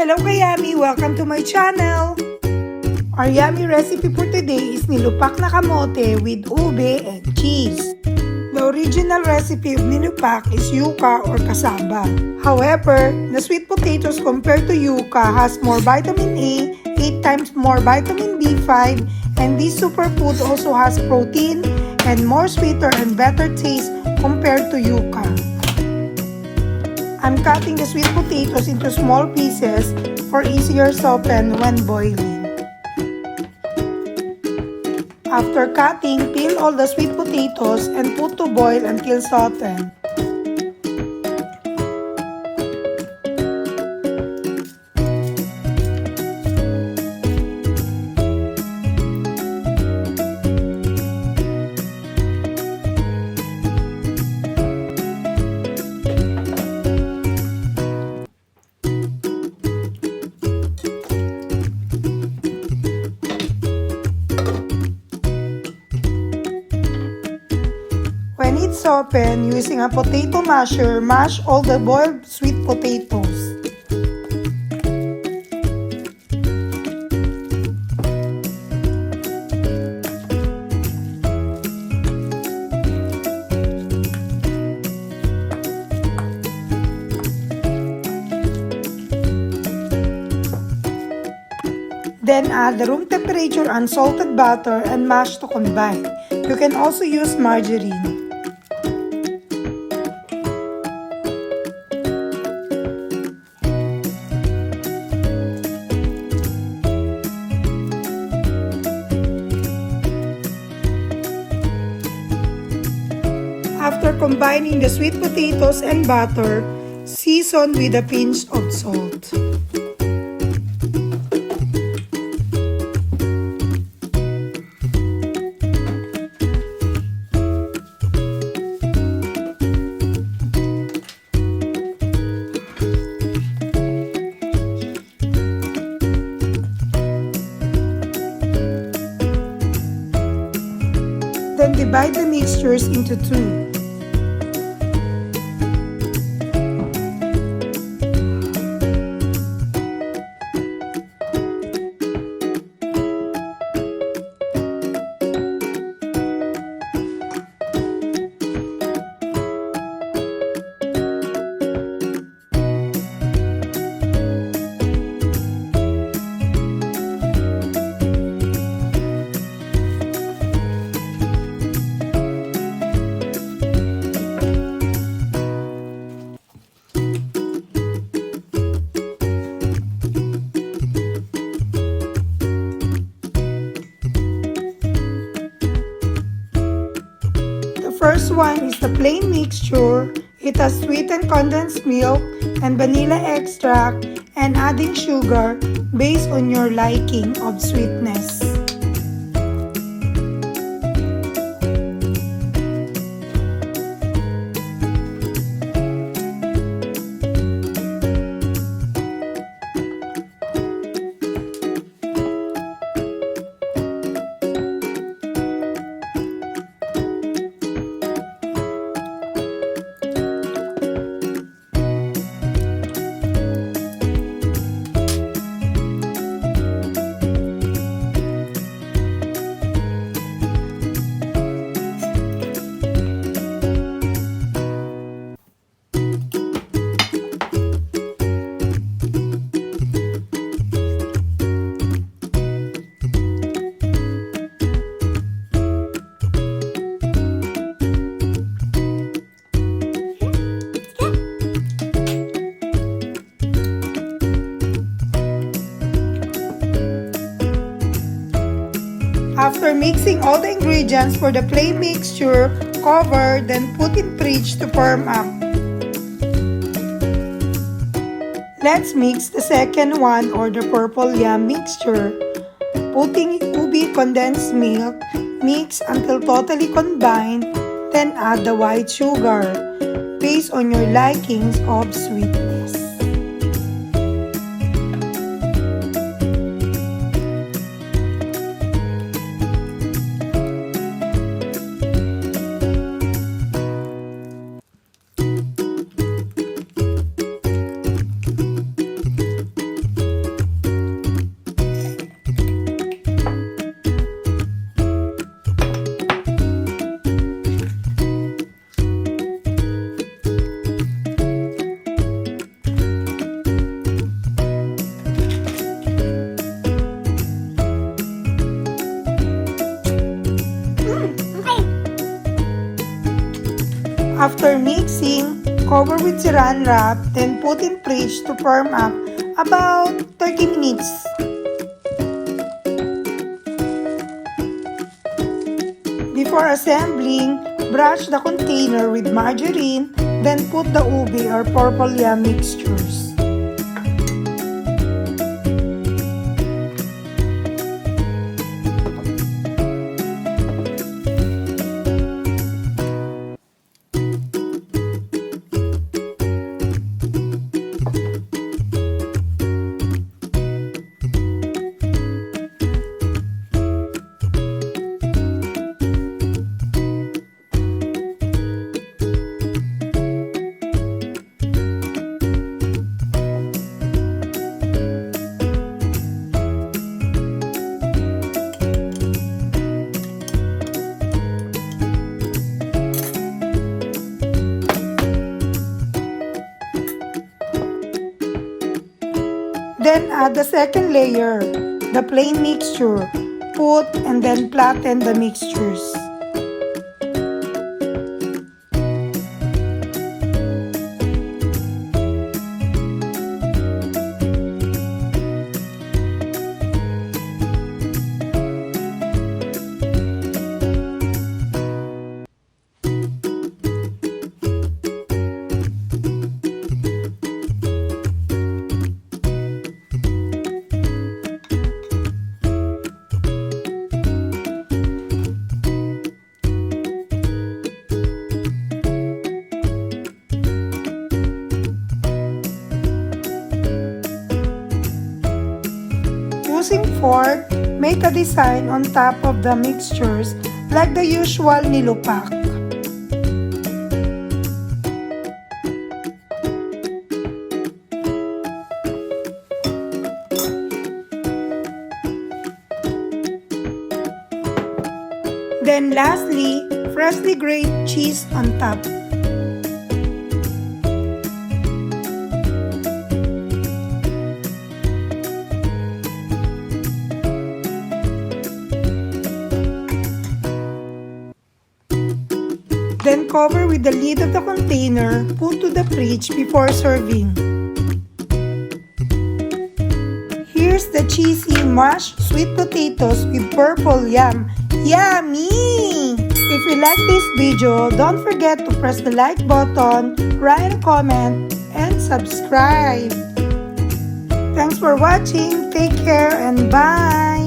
Hello Kayami! Welcome to my channel! Our yummy recipe for today is nilupak na kamote with ube and cheese. The original recipe of nilupak is yuca or cassava. However, the sweet potatoes compared to yuca has more vitamin A, 8 times more vitamin B5, and this superfood also has protein and more sweeter and better taste compared to yuca. I'm cutting the sweet potatoes into small pieces for easier soften when boiling. After cutting, peel all the sweet potatoes and put to boil until softened. When it's softened, using a potato masher, mash all the boiled sweet potatoes. Then add the room temperature unsalted butter and mash to combine. You can also use margarine. After combining the sweet potatoes and butter, season with a pinch of salt. Then divide the mixtures into two. First one is the plain mixture. It has sweetened condensed milk and vanilla extract and adding sugar based on your liking of sweetness. After mixing all the ingredients for the plain mixture, cover, then put in fridge to firm up. Let's mix the second one or the purple yam mixture. Putting ube condensed milk, mix until totally combined, then add the white sugar, based on your likings of sweetness. After mixing, cover with saran wrap, then put in fridge to firm up about 30 minutes. Before assembling, brush the container with margarine, then put the ube or purple yam mixtures. Then add the second layer, the plain mixture. Put and then flatten the mixtures. Using fork, make a design on top of the mixtures like the usual nilupak. Then lastly, freshly grated cheese on top. Then cover with the lid of the container, put to the fridge before serving. Here's the cheesy mashed sweet potatoes with purple yam. Yummy! If you like this video, don't forget to press the like button, write a comment, and subscribe. Thanks for watching. Take care and bye!